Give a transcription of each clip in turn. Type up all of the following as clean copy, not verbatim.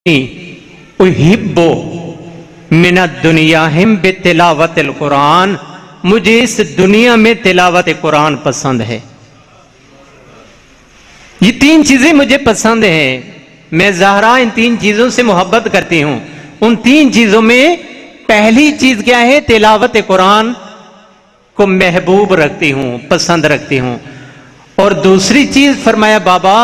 उहिब्बु मिनद दुनियाहिम बितिलावतिल कुरान, मुझे इस दुनिया में तिलावत कुरान पसंद है। ये तीन चीजें मुझे पसंद है। मैं ज़हरा इन तीन चीजों से मोहब्बत करती हूं। उन तीन चीजों में पहली चीज क्या है? तिलावत कुरान को महबूब रखती हूं, पसंद रखती हूं। और दूसरी चीज फरमाया बाबा,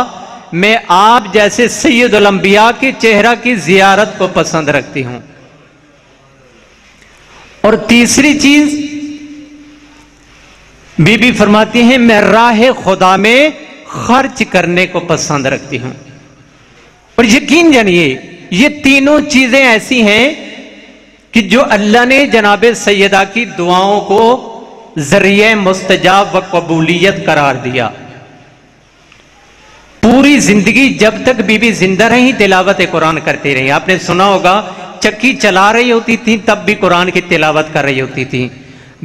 मैं आप जैसे सैयदुल अंबिया के चेहरा की जियारत को पसंद रखती हूं। और तीसरी चीज बीबी फरमाती हैं, मैं राह खुदा में खर्च करने को पसंद रखती हूं। और यकीन जानिए ये तीनों चीजें ऐसी हैं कि जो अल्लाह ने जनाबे सैयदा की दुआओं को जरिए मुस्तजाब व कबूलियत करार दिया। पूरी जिंदगी जब तक बीबी जिंदा रही तिलावत कुरान करती रही। आपने सुना होगा चक्की चला रही होती थी तब भी कुरान की तिलावत कर रही होती थी।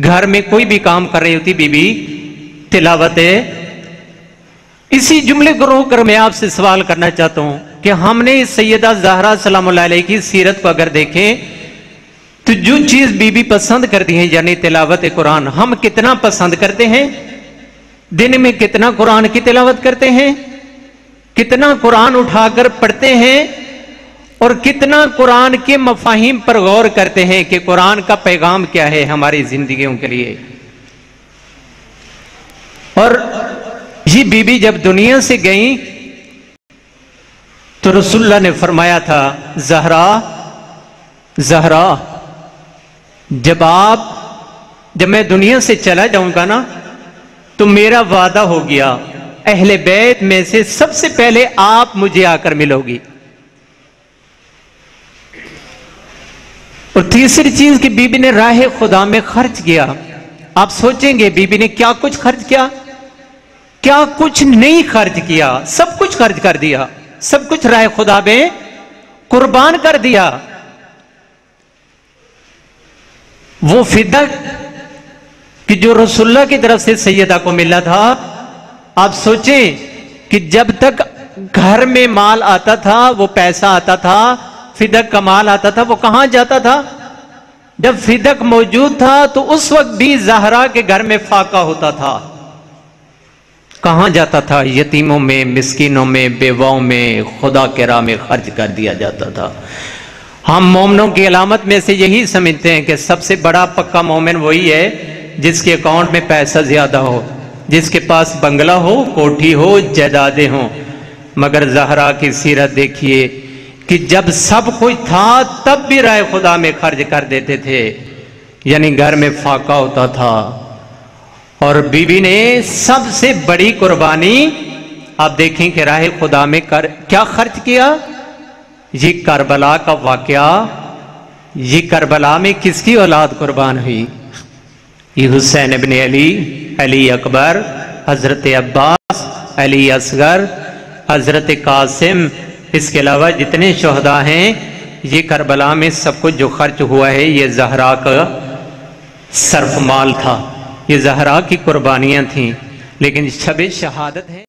घर में कोई भी काम कर रही होती बीबी तिलावत। इसी जुमले को रोक कर मैं आपसे सवाल करना चाहता हूं कि हमने सैयदा ज़हरा सलामुल्लाह अलैहा की सीरत को अगर देखें तो जो चीज बीबी पसंद करती है यानी तिलावत कुरान, हम कितना पसंद करते हैं? दिन में कितना कुरान की तिलावत करते हैं? कितना कुरान उठाकर पढ़ते हैं? और कितना कुरान के मफाहिम पर गौर करते हैं कि कुरान का पैगाम क्या है हमारी जिंदगियों के लिए। और ये बीबी जब दुनिया से गई तो रसूलुल्लाह ने फरमाया था, ज़हरा ज़हरा जब मैं दुनिया से चला जाऊंगा ना तो मेरा वादा हो गया, अहले बैत में से सबसे पहले आप मुझे आकर मिलोगी। और तीसरी चीज कि बीबी ने राह खुदा में खर्च किया। आप सोचेंगे बीबी ने क्या कुछ खर्च किया? क्या कुछ नहीं खर्च किया, सब कुछ खर्च कर दिया, सब कुछ राह खुदा में कुर्बान कर दिया। वो फिदक कि जो रसूलुल्लाह की तरफ से सैयदा को मिला था। आप सोचें कि जब तक घर में माल आता था, वो पैसा आता था, फिदक का माल आता था, वो कहां जाता था? जब फिदक मौजूद था तो उस वक्त भी ज़हरा के घर में फाका होता था। कहां जाता था? यतीमों में, मिस्कीनों में, बेवाओं में, खुदा के राह में खर्च कर दिया जाता था। हम मोमिनों की अलामत में से यही समझते हैं कि सबसे बड़ा पक्का मोमिन वही है जिसके अकाउंट में पैसा ज्यादा हो, जिसके पास बंगला हो, कोठी हो, जायदादें हो। मगर ज़हरा की सीरत देखिए कि जब सब कुछ था तब भी राह खुदा में खर्च कर देते थे, यानी घर में फाका होता था। और बीबी ने सबसे बड़ी कुर्बानी आप देखें कि राह खुदा में क्या खर्च किया। ये करबला का वाकया, ये करबला में किसकी औलाद कुर्बान हुई? ये हुसैन इब्न अली, अली अकबर, हजरत अब्बास, अली असगर, हजरत कासिम, इसके अलावा जितने शोहदा हैं, ये करबला में सब कुछ जो खर्च हुआ है ये ज़हरा का सर्फ माल था, ये ज़हरा की कुर्बानियां थीं। लेकिन शब शहादत है।